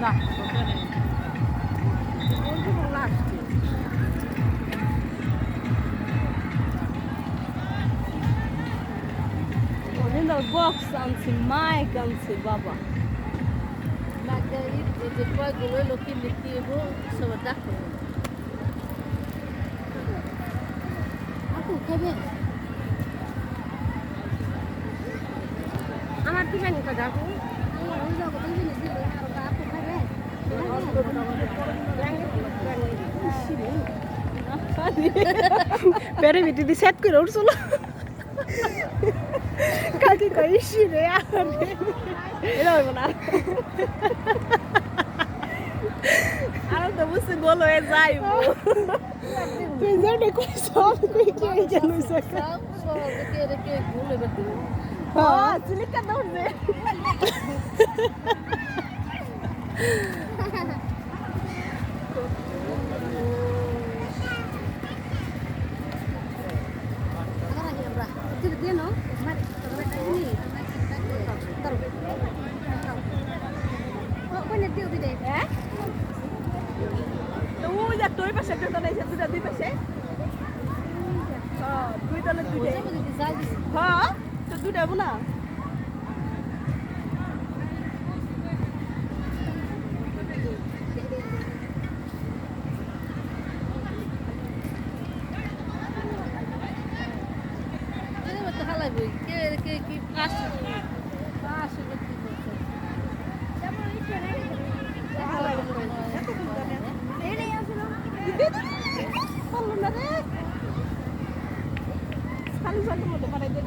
না ওটা নেই বক্স আনছি মাইক আনছি বাবা যে কয়গুলো লোকে লিখতে হবো সব দেখো আপু খাবে আমার দিবেন তো দেখো পেরে বিটি দি সেট করে উঠছিল কাকি কইছি রে আরে এরা হইব না আর তো বুঝতে গোল হয়ে যাইব তুই জানে কই সব কই কি জানিস সব কে রে কে ভুলে বেটি হ্যাঁ চিলিকা দৌড় দে তুই যা তুই পাশে একটা তলে এসে দুই পাশে হ্যাঁ দুই তলে দুইটা হ্যাঁ তো দুইটা হবো না কি পাশে পাশে খালি